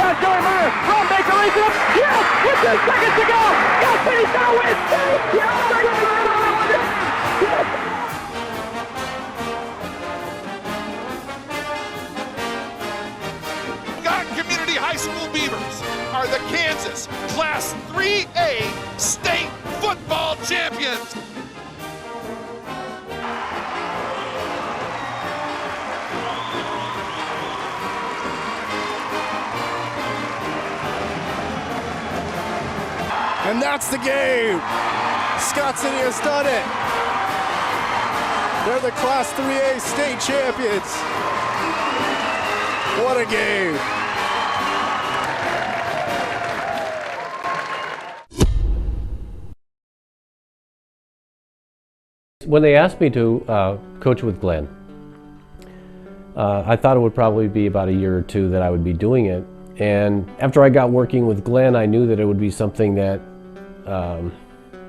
shot, Joey Meyer. Ron Baker lays it up. Yes! With 2 seconds to go. Yes, and he's going to win. Community High School Beavers are the Kansas Class 3A State Football Champions. And that's the game. Scott City has done it. They're the Class 3A state champions. What a game. When they asked me to coach with Glenn, I thought it would probably be about a year or two that I would be doing it. And after I got working with Glenn, I knew that it would be something that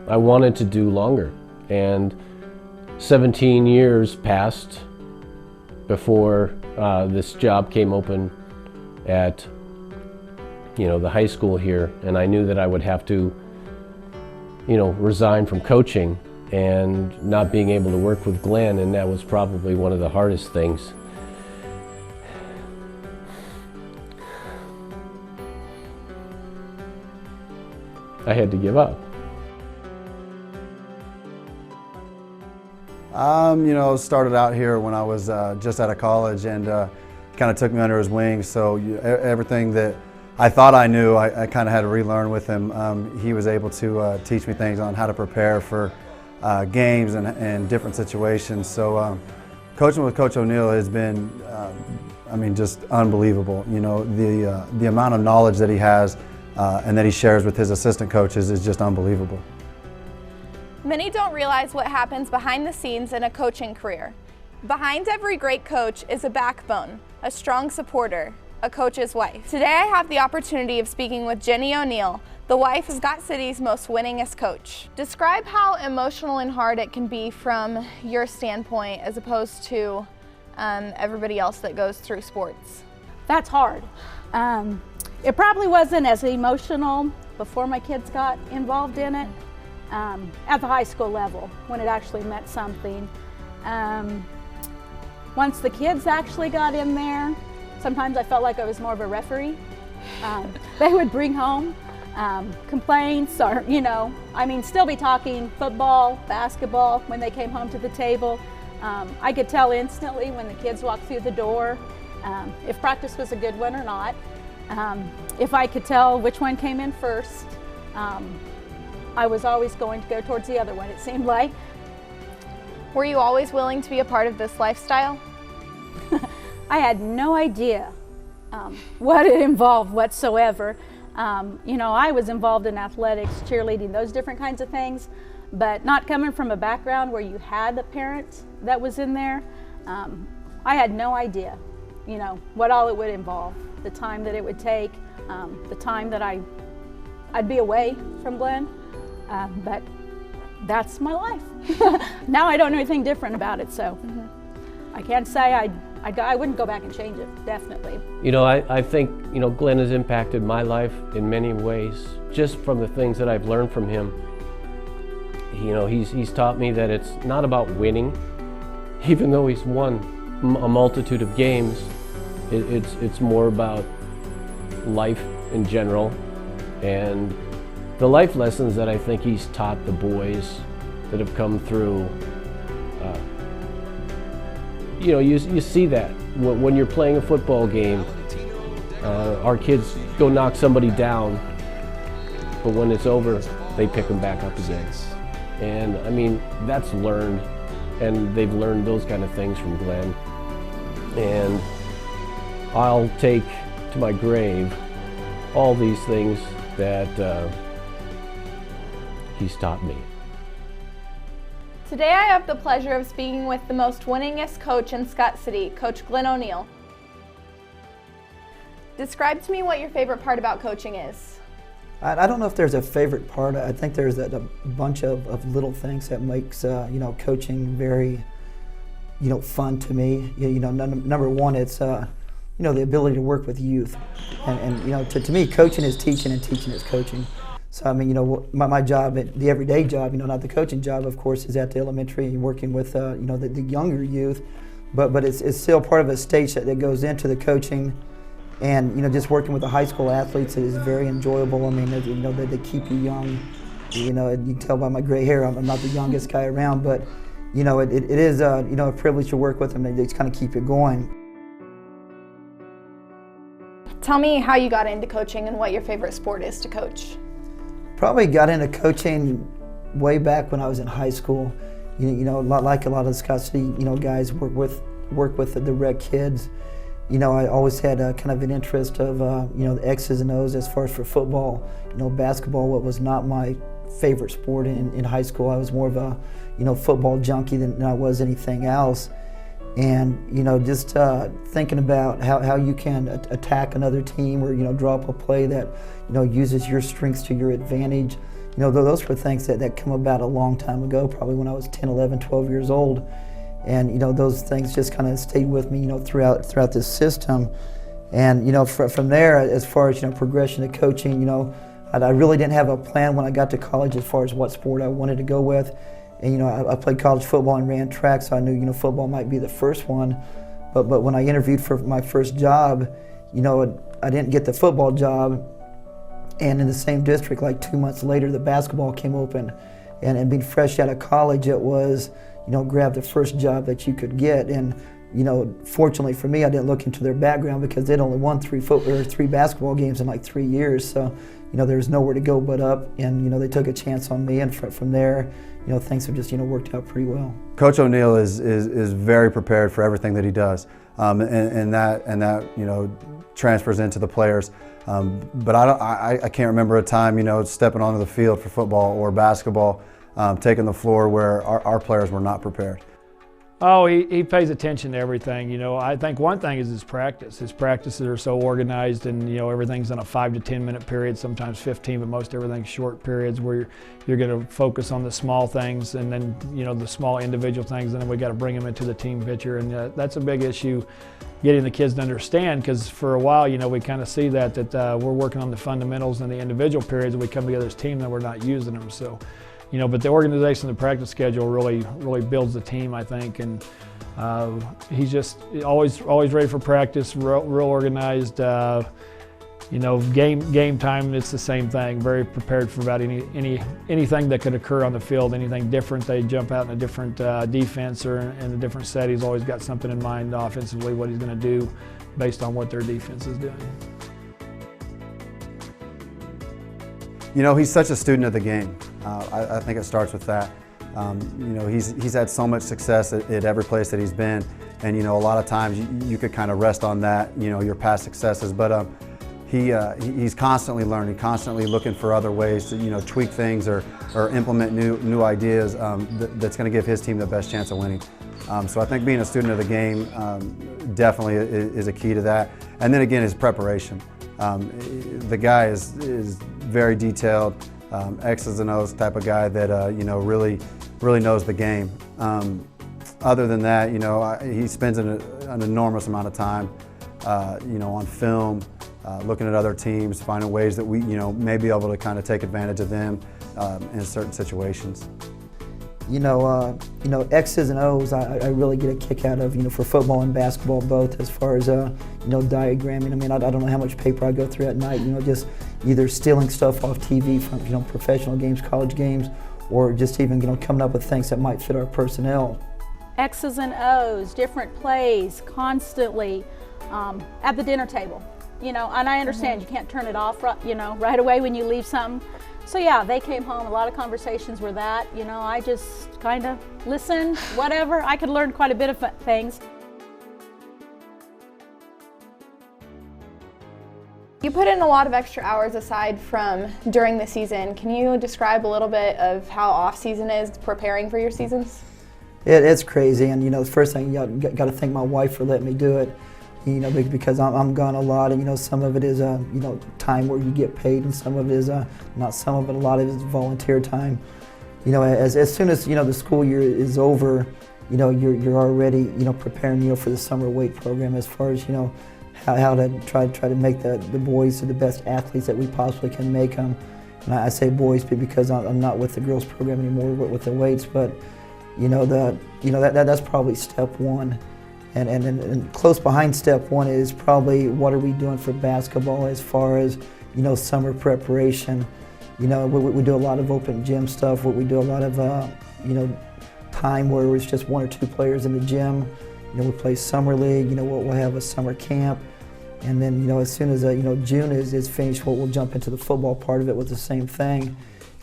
I wanted to do longer. And 17 years passed before this job came open at the high school here, and I knew that I would have to resign from coaching and not being able to work with Glenn, and that was probably one of the hardest things. I had to give up. Started out here when I was just out of college, and kind of took me under his wing. So everything that I thought I knew, I kind of had to relearn with him. He was able to teach me things on how to prepare for games and different situations. So coaching with Coach O'Neill has been, just unbelievable. The amount of knowledge that he has and that he shares with his assistant coaches is just unbelievable. Many don't realize what happens behind the scenes in a coaching career. Behind every great coach is a backbone, a strong supporter, a coach's wife. Today I have the opportunity of speaking with Jenny O'Neill, the wife of Scott City's most winningest coach. Describe how emotional and hard it can be from your standpoint as opposed to everybody else that goes through sports. That's hard. It probably wasn't as emotional before my kids got involved in it. At the high school level, when it actually meant something. Once the kids actually got in there, sometimes I felt like I was more of a referee. They would bring home complaints or, still be talking football, basketball when they came home to the table. I could tell instantly when the kids walked through the door if practice was a good one or not. If I could tell which one came in first. I was always going to go towards the other one, it seemed like. Were you always willing to be a part of this lifestyle? I had no idea what it involved whatsoever. I was involved in athletics, cheerleading, those different kinds of things, but not coming from a background where you had a parent that was in there. I had no idea, what all it would involve, the time that it would take, the time that I'd be away from Glenn. But that's my life. Now I don't know anything different about it, so I can't say I wouldn't go back and change it, definitely. I think, Glenn has impacted my life in many ways, just from the things that I've learned from him. He's taught me that it's not about winning, even though he's won a multitude of games. It's more about life in general, and the life lessons that I think he's taught the boys that have come through. You see that when you're playing a football game. Our kids go knock somebody down, but when it's over, they pick them back up again. And that's learned, and they've learned those kind of things from Glenn. And I'll take to my grave all these things that he's taught me. Today I have the pleasure of speaking with the most winningest coach in Scott City, Coach Glenn O'Neill. Describe to me what your favorite part about coaching is. I don't know if there's a favorite part. I think there's a bunch of little things that makes coaching very fun to me. Number one, it's the ability to work with youth. And to me, coaching is teaching and teaching is coaching. So, I mean, my job, the everyday job, not the coaching job, of course, is at the elementary and working with, the younger youth. But it's still part of a stage that goes into the coaching. And, just working with the high school athletes is very enjoyable. I mean, they keep you young. You can tell by my gray hair, I'm not the youngest guy around, but, it is, a privilege to work with them. They just kind of keep you going. Tell me how you got into coaching and what your favorite sport is to coach. Probably got into coaching way back when I was in high school. Like a lot of the Scott City, guys work with the rec kids. I always had kind of an interest of, the X's and O's as far as for football. Basketball, what was not my favorite sport in high school. I was more of a, football junkie than I was anything else. And, just thinking about how you can attack another team or, draw up a play that, uses your strengths to your advantage. Those were things that come about a long time ago, probably when I was 10, 11, 12 years old. And, those things just kind of stayed with me, throughout this system. And, from there, as far as, progression to coaching, I really didn't have a plan when I got to college as far as what sport I wanted to go with. And, I played college football and ran track, so I knew, football might be the first one. But when I interviewed for my first job, I didn't get the football job. And in the same district, like 2 months later, the basketball came open. And being fresh out of college, it was, grab the first job that you could get. And, fortunately for me, I didn't look into their background because they'd only won three basketball games in like 3 years. So, there was nowhere to go but up. And, they took a chance on me. And from there, things have just, worked out pretty well. Coach O'Neill is very prepared for everything that he does. And that transfers into the players. But I can't remember a time, stepping onto the field for football or basketball, taking the floor where our players were not prepared. Oh, he pays attention to everything. I think one thing is his practice. His practices are so organized, and everything's in a 5 to 10 minute period, sometimes 15, but most everything's short periods where you're going to focus on the small things, and then the small individual things, and then we got to bring them into the team picture, and that's a big issue, getting the kids to understand, because for a while, we kind of see that we're working on the fundamentals in the individual periods, and we come together as a team, and we're not using them. So. But the organization, the practice schedule really builds the team, I think, and he's just always ready for practice, real organized. Game time, it's the same thing. Very prepared for about anything that could occur on the field, anything different. They jump out in a different defense or in a different set. He's always got something in mind offensively, what he's going to do based on what their defense is doing. He's such a student of the game. I think it starts with that. He's had so much success at every place that he's been, and a lot of times you could kind of rest on that, your past successes. But he's constantly learning, constantly looking for other ways to tweak things or implement new ideas that's going to give his team the best chance of winning. So I think being a student of the game definitely is a key to that. And then again, his preparation. The guy is very detailed. X's and O's type of guy that really knows the game. Other than that, he spends an enormous amount of time, on film, looking at other teams, finding ways that we, may be able to kind of take advantage of them in certain situations. X's and O's, I really get a kick out of, for football and basketball both, as far as, diagramming. I mean, I don't know how much paper I go through at night, just either stealing stuff off TV from, professional games, college games, or just even, coming up with things that might fit our personnel. X's and O's, different plays, constantly at the dinner table, and I understand you can't turn it off, right away when you leave something. So yeah, they came home, a lot of conversations were that, I just kind of listened, whatever. I could learn quite a bit of things. You put in a lot of extra hours aside from during the season. Can you describe a little bit of how off season is preparing for your seasons? It's crazy, and the first thing you got to thank my wife for letting me do it. Because I'm gone a lot, and some of it is time where you get paid, and some of it is not some of it. A lot of it is volunteer time. As soon as the school year is over, you're already preparing for the summer weight program, as far as how to try to make the boys the best athletes that we possibly can make them. And I say boys because I'm not with the girls program anymore, with the weights, but that's probably step one. And close behind step one is probably what are we doing for basketball as far as summer preparation. We do a lot of open gym stuff. We do a lot of time where it's just 1 or 2 players in the gym. We play summer league. We'll have a summer camp, and then as soon as June is finished, we'll jump into the football part of it with the same thing,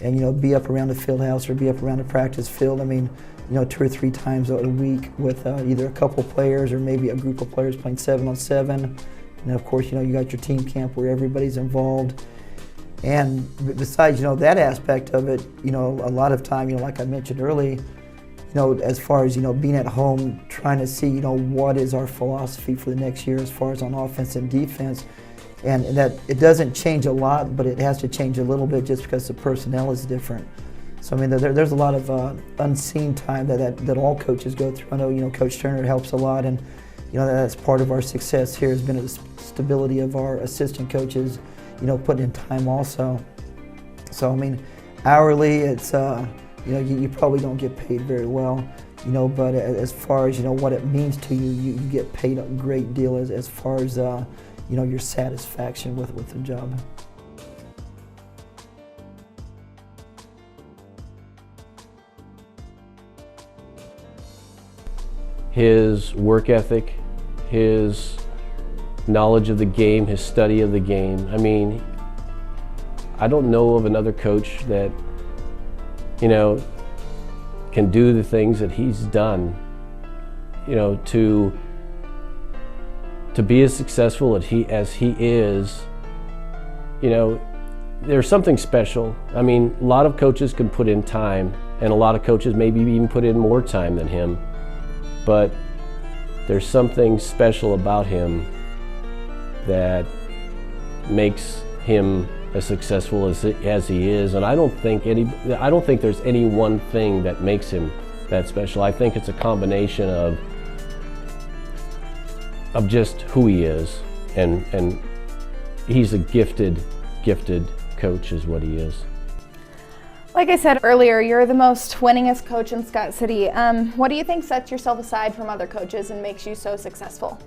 and be up around the field house or be up around the practice field. I mean, 2 or 3 times a week with either a couple players or maybe a group of players playing 7-on-7. And of course, you got your team camp where everybody's involved. And besides, that aspect of it, a lot of time, like I mentioned earlier, as far as, being at home, trying to see, what is our philosophy for the next year as far as on offense and defense. And that it doesn't change a lot, but it has to change a little bit just because the personnel is different. So, I mean, there's a lot of unseen time that all coaches go through. I know, Coach Turner helps a lot, and, that's part of our success here has been the stability of our assistant coaches, putting in time also. So, I mean, hourly, it's, you probably don't get paid very well, but as far as, what it means to you, you get paid a great deal as far as, your satisfaction with the job. His work ethic, his knowledge of the game, his study of the game. I mean, I don't know of another coach that, can do the things that he's done, to be as successful as he is. There's something special. I mean, a lot of coaches can put in time, and a lot of coaches maybe even put in more time than him. But there's something special about him that makes him as successful as he is, and I don't think there's any one thing that makes him that special. I think it's a combination of just who he is, and he's a gifted coach is what he is. Like I said earlier, you're the most winningest coach in Scott City. What do you think sets yourself aside from other coaches and makes you so successful?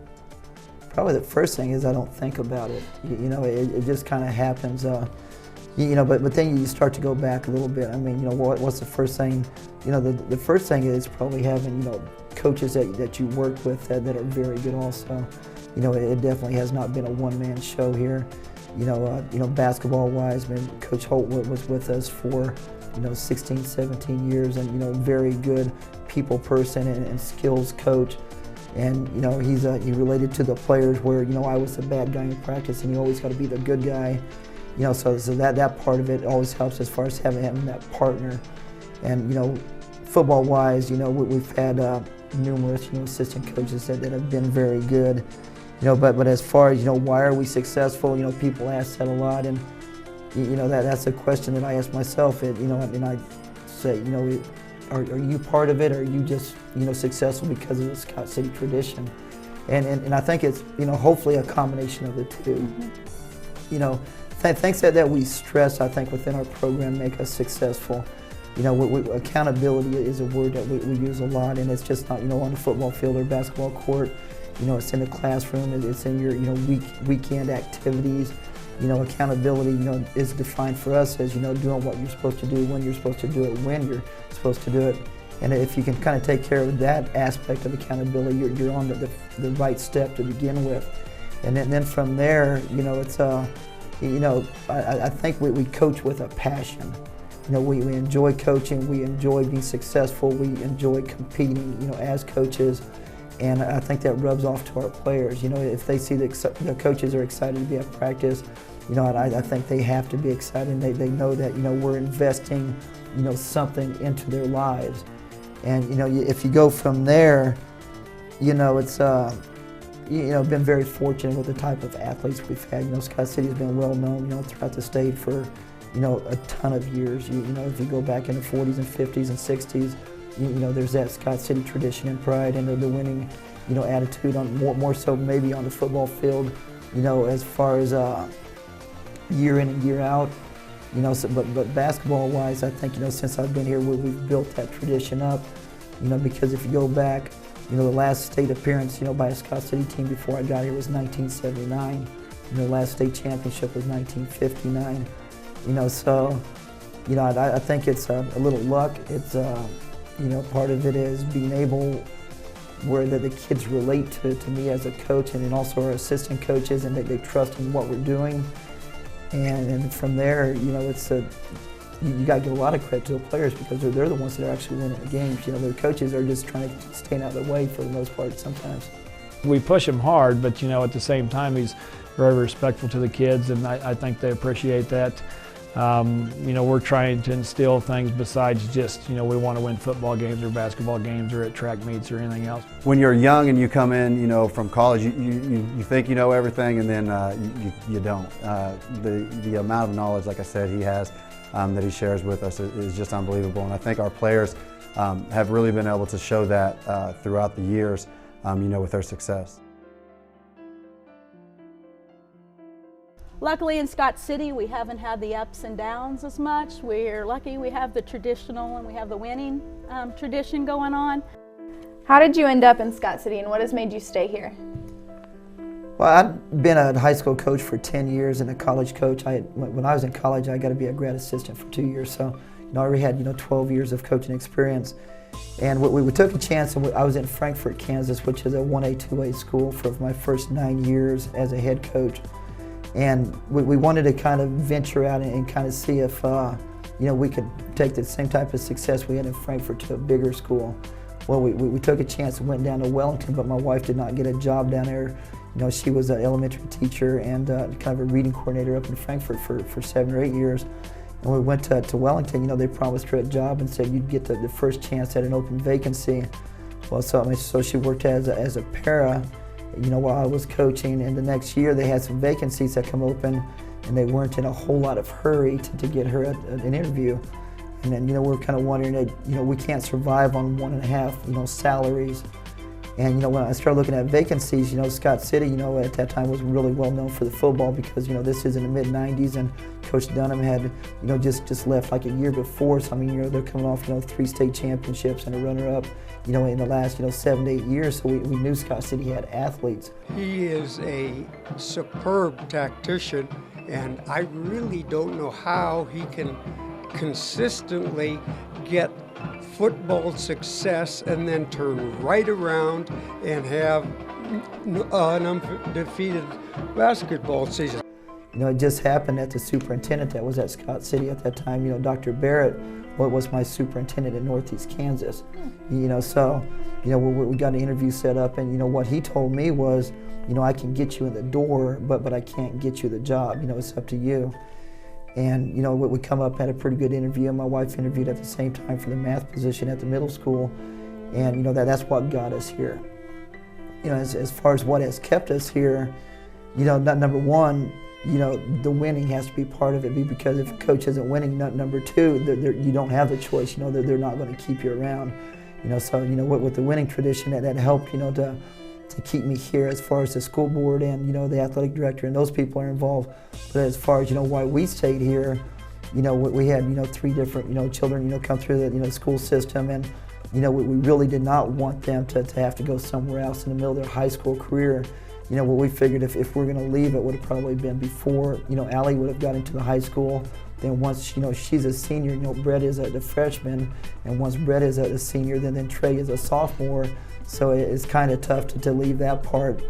Probably the first thing is I don't think about it. It just kind of happens. But then you start to go back a little bit. I mean, what's the first thing? The first thing is probably having, coaches that you work with that are very good also. It definitely has not been a one-man show here. Basketball-wise, Coach Holt was with us for 16, 17 years, and very good people person and skills coach. And he related to the players where I was the bad guy in practice, and you always got to be the good guy. So that part of it always helps as far as having that partner. And football-wise, we've had numerous assistant coaches that have been very good. But as far as why are we successful? People ask that a lot, and that's a question that I ask myself. And I say, are you part of it, or are you just successful because of the Scott City tradition? And I think it's hopefully a combination of the two. Mm-hmm. Things that we stress, I think, within our program make us successful. Accountability is a word that we use a lot, and it's just not on the football field or basketball court. It's in the classroom, it's in your weekend activities. Accountability is defined for us as doing what you're supposed to do, when you're supposed to do it, when you're supposed to do it. And if you can kind of take care of that aspect of accountability, you're on the right step to begin with. And then from there, it's I think we coach with a passion. We enjoy coaching, we enjoy being successful, we enjoy competing, as coaches. And I think that rubs off to our players. If they see the coaches are excited to be at practice, I think they have to be excited. They know that we're investing something into their lives. And if you go from there, it's been very fortunate with the type of athletes we've had. Scott City has been well known throughout the state for a ton of years. If you go back in the 40s and 50s and 60s, you know, there's that Scott City tradition and pride and the winning, you know, attitude on more so maybe on the football field, you know, as far as year in and year out, you know. So, but basketball-wise, I think, you know, since I've been here, we've built that tradition up, you know, because if you go back, you know, the last state appearance, you know, by a Scott City team before I got here was 1979. You know, the last state championship was 1959. You know, so, you know, I think it's a little luck. It's, you know, part of it is being able where the kids relate to me as a coach, and then also our assistant coaches, and they trust in what we're doing. And from there, you know, it's you got to give a lot of credit to the players because they're the ones that are actually winning the games. You know, the coaches are just trying to stay out of the way for the most part sometimes. We push him hard, but, you know, at the same time, he's very respectful to the kids, and I think they appreciate that. You know, we're trying to instill things besides just, you know, we want to win football games or basketball games or at track meets or anything else. When you're young and you come in, you know, from college, you think you know everything, and then you don't. The amount of knowledge, like I said, he has, that he shares with us is just unbelievable. And I think our players have really been able to show that throughout the years, you know, with their success. Luckily in Scott City, we haven't had the ups and downs as much. We're lucky we have the traditional and we have the winning tradition going on. How did you end up in Scott City, and what has made you stay here? Well, I've been a high school coach for 10 years and a college coach. When I was in college, I got to be a grad assistant for 2 years. So, you know, I already had, you know, 12 years of coaching experience. And we took a chance, and I was in Frankfort, Kansas, which is a 1A, 2A school for my first 9 years as a head coach. And we wanted to kind of venture out and kind of see if, you know, we could take the same type of success we had in Frankfort to a bigger school. Well, we took a chance and went down to Wellington, but my wife did not get a job down there. You know, she was an elementary teacher and kind of a reading coordinator up in Frankfort for 7 or 8 years. And we went to Wellington. You know, they promised her a job and said you'd get the first chance at an open vacancy. Well, so she worked as a para, you know, while I was coaching, and the next year they had some vacancies that come open, and they weren't in a whole lot of hurry to get her an interview. And then, you know, we're kind of wondering that, you know, we can't survive on 1.5, you know, salaries. And, you know, when I started looking at vacancies, you know, Scott City, you know, at that time was really well known for the football because, you know, this is in the mid-90s, and Coach Dunham had, you know, just left like a year before. So, I mean, you know, they're coming off, you know, 3 state championships and a runner-up, you know, in the last, you know, 7 to 8 years. So we knew Scott City had athletes. He is a superb tactician, and I really don't know how he can consistently get football success and then turn right around and have an undefeated basketball season. You know, it just happened that the superintendent that was at Scott City at that time, you know, Dr. Barrett, was my superintendent in Northeast Kansas. You know, so, you know, we got an interview set up, and, you know, what he told me was, you know, I can get you in the door, but I can't get you the job. You know, it's up to you. And, you know, we come up, had a pretty good interview, and my wife interviewed at the same time for the math position at the middle school. And, you know, that's what got us here. You know, as far as what has kept us here, you know, number one, you know, the winning has to be part of it, because if a coach isn't winning, number two, you don't have the choice. You know, they're not going to keep you around. You know, so, you know, with the winning tradition, that helped, you know, to keep me here as far as the school board and, you know, the athletic director and those people are involved. But as far as, you know, why we stayed here, you know, we had, you know, 3 different, you know, children, you know, come through the, you know, school system, and, you know, we really did not want them to have to go somewhere else in the middle of their high school career. You know, what we figured if we're going to leave, it would have probably been before, you know, Allie would have got into the high school. Then once, you know, she's a senior, you know, Brett is a freshman, and once Brett is a senior, then Trey is a sophomore. So it's kind of tough to leave that part.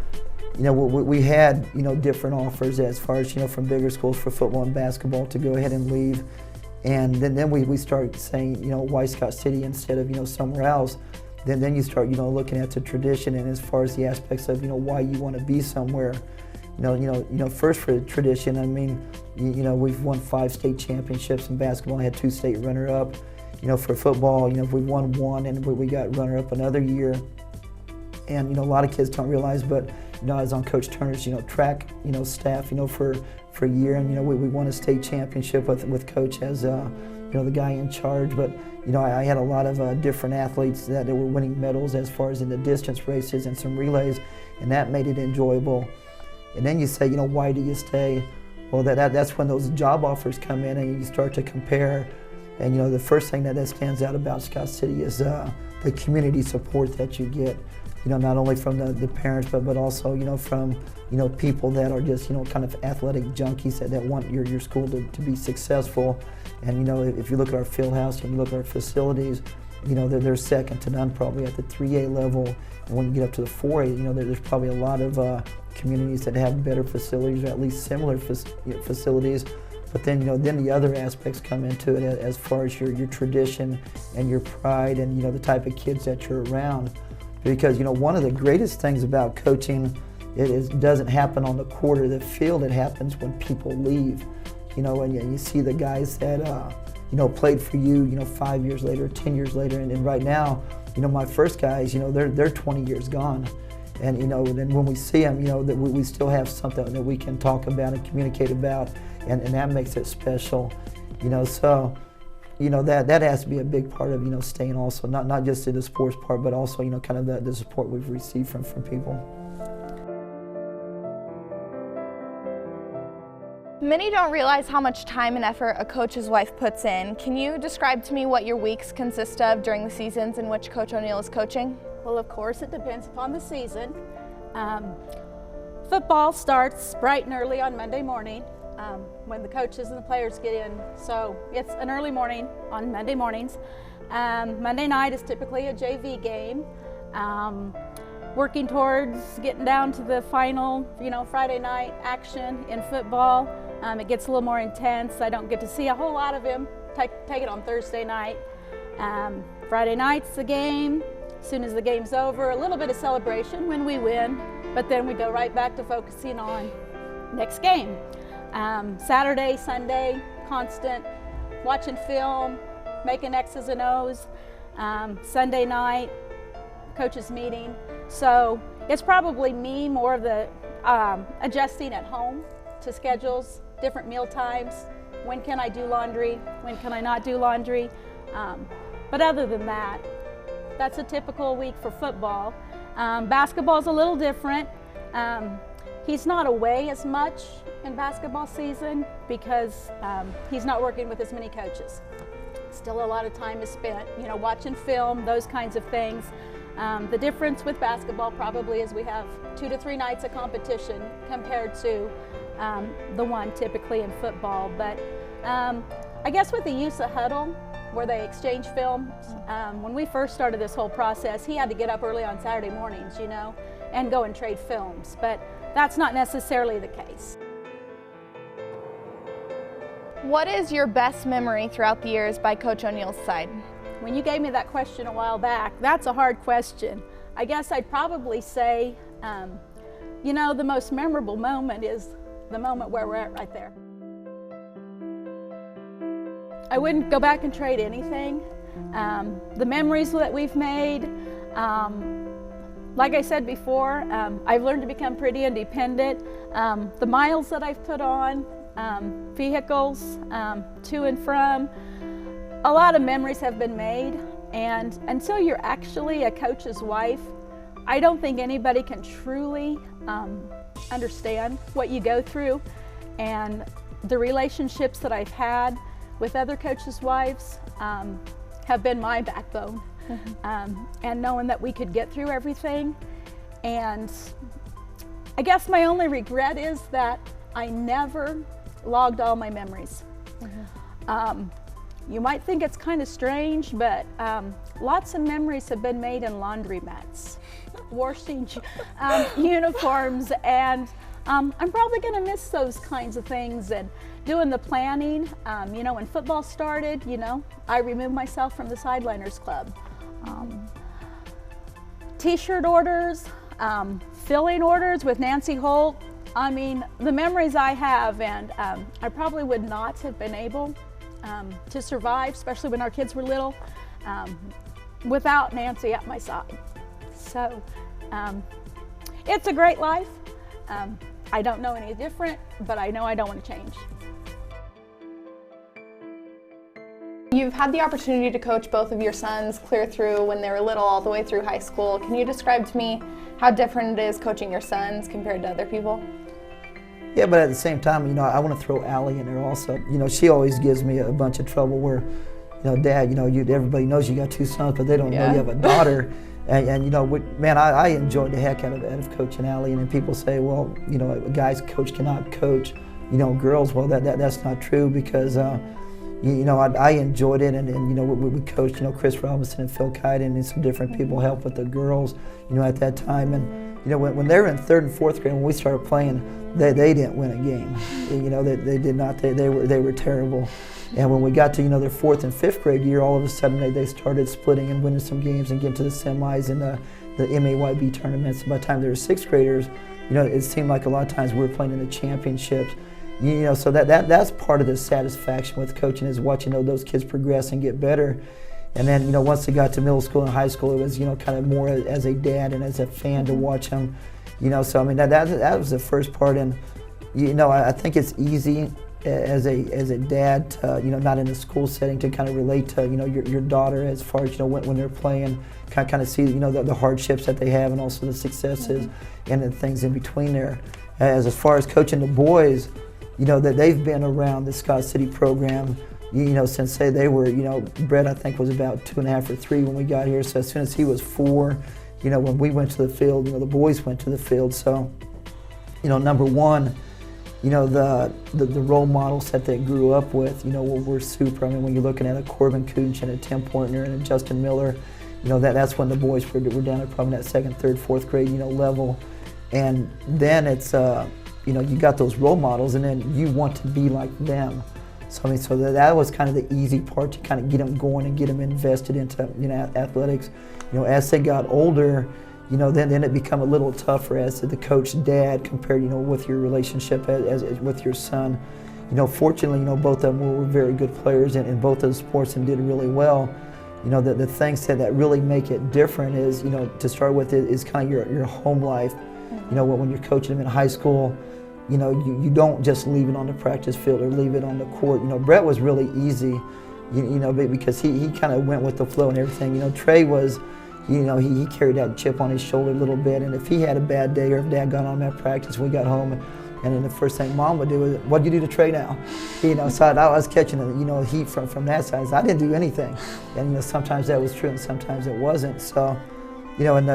You know, we had, you know, different offers as far as, you know, from bigger schools for football and basketball to go ahead and leave. And then we started saying, you know, why Scott City instead of, you know, somewhere else. Then you start, you know, looking at the tradition and as far as the aspects of, you know, why you want to be somewhere. You know, first for the tradition, I mean, you know, we've won 5 state championships in basketball, had 2 state runner-up. You know, for football, you know, we won 1 and we got runner-up another year. And, you know, a lot of kids don't realize, but, you know, I was on Coach Turner's, you know, track, you know, staff, you know, for a year. And, you know, we won a state championship with Coach as, you the guy in charge. But I had a lot of different athletes that were winning medals as far as in the distance races and some relays, and that made it enjoyable. And then you say, why do you stay? Well, that's when those job offers come in and you start to compare. And the first thing that stands out about Scott City is the community support that you get. Not only from the parents, but also from people that are just kind of athletic junkies that want your school to be successful. And if you look at our field house and you look at our facilities, they're second to none probably at the 3A level. And when you get up to the 4A, there's probably a lot of communities that have better facilities or at least similar facilities. But then then the other aspects come into it as far as your tradition and your pride and the type of kids that you're around. Because one of the greatest things about coaching, it doesn't happen on the court or the field. It happens when people leave. And you see the guys that played for you 5 years later, 10 years later, and right now, my first guys, they're 20 years gone. And then when we see them, that we still have something that we can talk about and communicate about, and that makes it special. So that has to be a big part of staying also, not just in the sports part, but also kind of the support we've received from people. Many don't realize how much time and effort a coach's wife puts in. Can you describe to me what your weeks consist of during the seasons in which Coach O'Neill is coaching? Well, of course, it depends upon the season. Football starts bright and early on Monday morning when the coaches and the players get in. So it's an early morning on Monday mornings. Monday night is typically a JV game. Working towards getting down to the final, Friday night action in football. It gets a little more intense. I don't get to see a whole lot of him. Take it on Thursday night. Friday night's the game. As soon as the game's over, a little bit of celebration when we win, but then we go right back to focusing on next game. Saturday, Sunday, constant watching film, making X's and O's. Sunday night, coaches meeting. So it's probably me more of the adjusting at home to schedules, different meal times. When can I do laundry? When can I not do laundry? But other than that, that's a typical week for football. Basketball's a little different. He's not away as much in basketball season because he's not working with as many coaches. Still a lot of time is spent, watching film, those kinds of things. The difference with basketball probably is we have 2 to 3 nights of competition compared to the one typically in football. But I guess with the use of Huddle, where they exchange films, when we first started this whole process, he had to get up early on Saturday mornings, and go and trade films. But that's not necessarily the case. What is your best memory throughout the years by Coach O'Neill's side? When you gave me that question a while back, that's a hard question. I guess I'd probably say, the most memorable moment is the moment where we're at right there. I wouldn't go back and trade anything. The memories that we've made, like I said before, I've learned to become pretty independent. The miles that I've put on, vehicles to and from, a lot of memories have been made, and until you're actually a coach's wife, I don't think anybody can truly understand what you go through. And the relationships that I've had with other coaches' wives have been my backbone. And knowing that we could get through everything. And I guess my only regret is that I never logged all my memories. You might think it's kind of strange, but lots of memories have been made in laundromats, washing uniforms, and I'm probably going to miss those kinds of things and doing the planning. When football started, I removed myself from the Sideliners Club. T-shirt orders, filling orders with Nancy Holt. I mean, the memories I have, and I probably would not have been able to survive, especially when our kids were little, without Nancy at my side. So it's a great life. I don't know any different, but I know I don't want to change. had the opportunity to coach both of your sons clear through when they were little all the way through high school. Can you describe to me how different it is coaching your sons compared to other people? Yeah, but at the same time, I want to throw Allie in there also. She always gives me a bunch of trouble where, Dad, everybody knows you got 2 sons, but they don't know you have a daughter. And man, I enjoyed the heck out of coaching Allie. And then people say, well, a guy's coach cannot coach, girls. Well, that's not true because, I enjoyed it. And we coached, Chris Robinson and Phil Kite and some different people helped with the girls, at that time. And, when they were in 3rd and 4th grade, when we started playing, they didn't win a game. They did not. They were terrible. And when we got to their 4th and 5th grade year, all of a sudden they started splitting and winning some games and getting to the semis and the MAYB tournaments. And by the time they were 6th graders, it seemed like a lot of times we were playing in the championships. So that's part of the satisfaction with coaching is watching those kids progress and get better. And then once they got to middle school and high school, it was kind of more as a dad and as a fan to watch them. So I mean that was the first part. And I think it's easy as a dad to, not in a school setting to kind of relate to your daughter as far as when they're playing, kind of see the hardships that they have and also the successes and the things in between there. As far as coaching the boys, that they've been around the Scott City program, since they were, Brett I think was about 2.5 or 3 when we got here. So as soon as he was 4, when we went to the field, the boys went to the field. So, number one, the role models that they grew up with, were super. I mean, when you're looking at a Corbin Cooch and a Tim Pointner and a Justin Miller, that's when the boys were down at probably that 2nd, 3rd, 4th grade, level. And then it's, you got those role models and then you want to be like them. So I mean, so that was kind of the easy part to kind of get them going and get them invested into, athletics. As they got older, then it become a little tougher as to the coach dad compared, with your relationship as with your son. Fortunately, both of them were very good players in both of the sports and did really well. The things that really make it different is, to start with is kind of your home life. When you're coaching them in high school, you don't just leave it on the practice field or leave it on the court. Brett was really easy, because he kind of went with the flow and everything. Trey was, he carried that chip on his shoulder a little bit, and if he had a bad day or if Dad got on him at practice, we got home, and then the first thing Mom would do was, "What'd you do to Trey now?" So I was catching heat from that side. So I didn't do anything, and sometimes that was true and sometimes it wasn't. So. And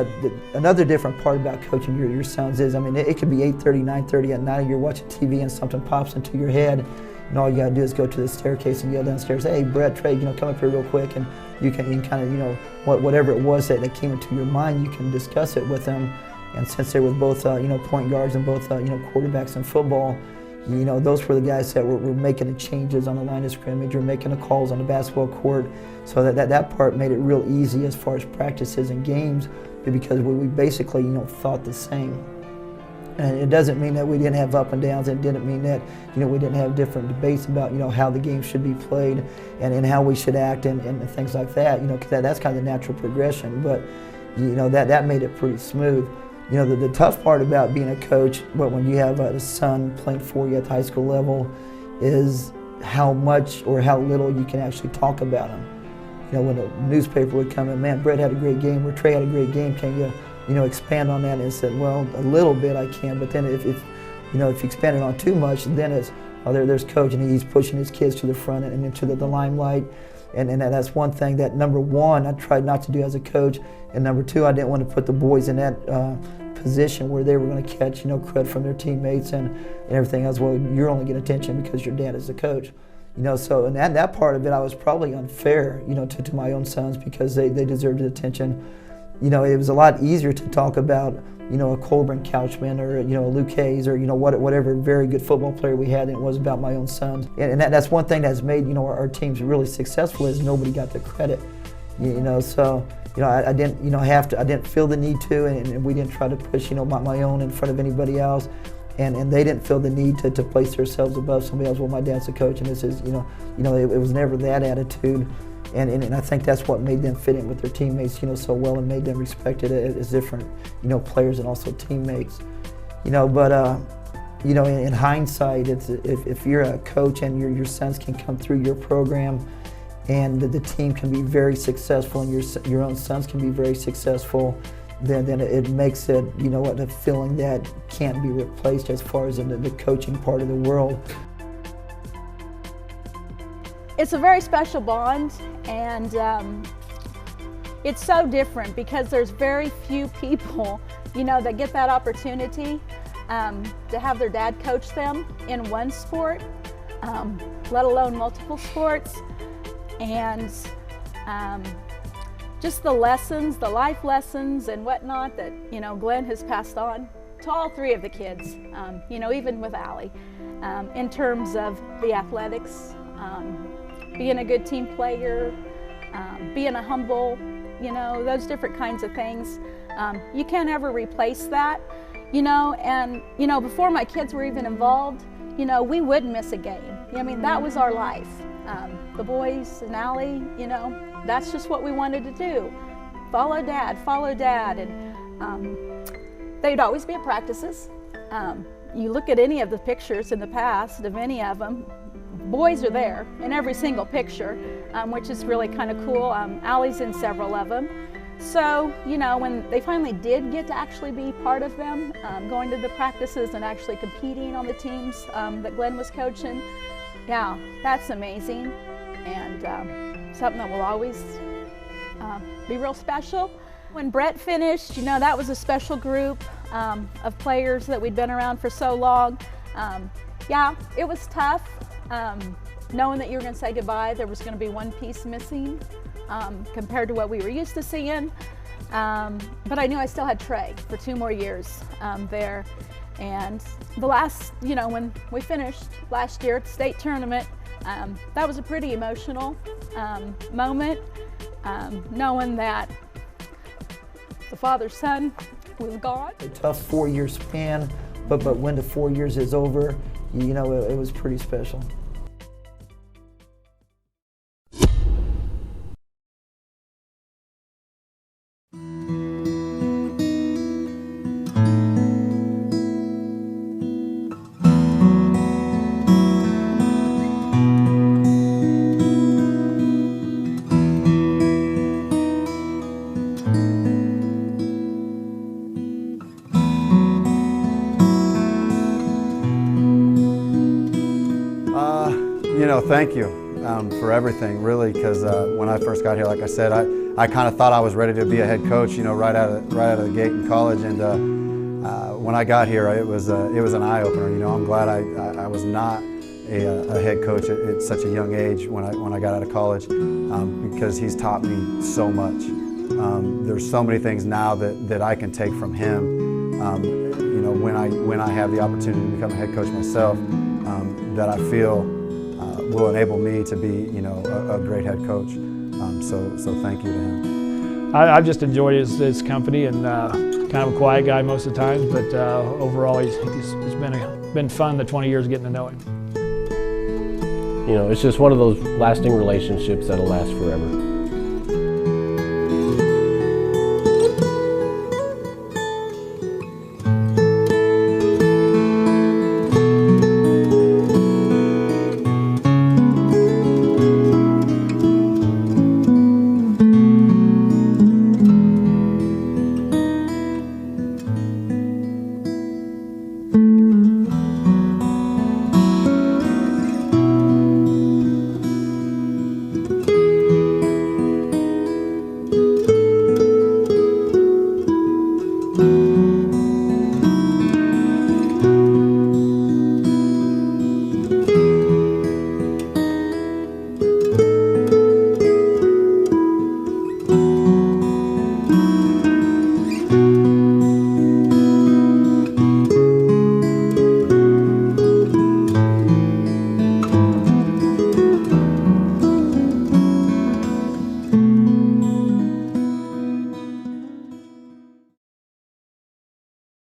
another different part about coaching your sons is, I mean, it could be 8:30, 9:30 at night, and you're watching TV and something pops into your head, and all you gotta do is go to the staircase and yell downstairs, "Hey, Brett, Trey, come up here real quick," and you can kind of, whatever it was that came into your mind, you can discuss it with them. And since they were both, point guards and both, quarterbacks in football, those were the guys that were making the changes on the line of scrimmage or making the calls on the basketball court. So that part made it real easy as far as practices and games, because we basically, thought the same. And it doesn't mean that we didn't have up and downs. It didn't mean that, we didn't have different debates about, how the game should be played and how we should act and things like that, because that's kind of the natural progression. But, that made it pretty smooth. The tough part about being a coach, when you have a son playing for you at the high school level, is how much or how little you can actually talk about him. When a newspaper would come in, "Man, Brett had a great game," or "Trey had a great game, can you, expand on that?" And I said, "Well, a little bit I can, but then if you expand it on too much, then it's, oh, there's Coach, and he's pushing his kids to the front and into the limelight." And that's one thing that, number one, I tried not to do as a coach, and number two, I didn't want to put the boys in that position where they were going to catch, cred from their teammates and everything else. Well, you're only getting attention because your dad is the coach. So and that part of it, I was probably unfair, to my own sons because they deserved the attention. It was a lot easier to talk about, a Colburn Couchman or, a Luke Hayes or, whatever very good football player we had than it was about my own sons. And that's one thing that's made, our teams really successful is nobody got the credit, so. I didn't, have to. I didn't feel the need to, and we didn't try to push, my own in front of anybody else, and they didn't feel the need to place themselves above somebody else. Well, my dad's a coach, and this is, it was never that attitude, and I think that's what made them fit in with their teammates, so well, and made them respected as different, players and also teammates, But in hindsight, it's if you're a coach and your sons can come through your program. and the team can be very successful, and your own sons can be very successful, then it makes it, you know what, a feeling that can't be replaced as far as in the coaching part of the world. It's a very special bond, and it's so different because there's very few people, you know, that get that opportunity to have their dad coach them in one sport, let alone multiple sports, and just the lessons, the life lessons and whatnot that, you know, Glenn has passed on to all three of the kids, you know, even with Allie, in terms of the athletics, being a good team player, being a humble, you know, those different kinds of things. You can't ever replace that, you know, and, you know, before my kids were even involved, you know, we wouldn't miss a game. I mean, that was our life. The boys and Allie, you know, that's just what we wanted to do. Follow Dad, and they'd always be at practices. You look at any of the pictures in the past of any of them, boys are there in every single picture, which is really kind of cool. Allie's in several of them. So, you know, when they finally did get to actually be part of them, going to the practices and actually competing on the teams that Glenn was coaching, yeah, that's amazing, and something that will always be real special. When Brett finished, you know, that was a special group of players that we'd been around for so long. Yeah, it was tough. Knowing that you were going to say goodbye, there was going to be one piece missing compared to what we were used to seeing. But I knew I still had Trey for 2 more years there. And the last, you know, when we finished last year at the state tournament, that was a pretty emotional moment, knowing that the father-son was gone. A tough 4-year span, but when the 4 years is over, you know, it was pretty special. You know, thank you for everything, really, because when I first got here, like I said, I kind of thought I was ready to be a head coach, you know, right out of the gate in college, and when I got here, it was an eye-opener. You know, I'm glad I was not a head coach at such a young age when I got out of college, because he's taught me so much. There's so many things now that I can take from him. You know, when I have the opportunity to become a head coach myself, that I feel will enable me to be, you know, a great head coach. So thank you to him. I've just enjoyed his company, and kind of a quiet guy most of the times, but overall it's been fun the 20 years getting to know him. You know, it's just one of those lasting relationships that'll last forever.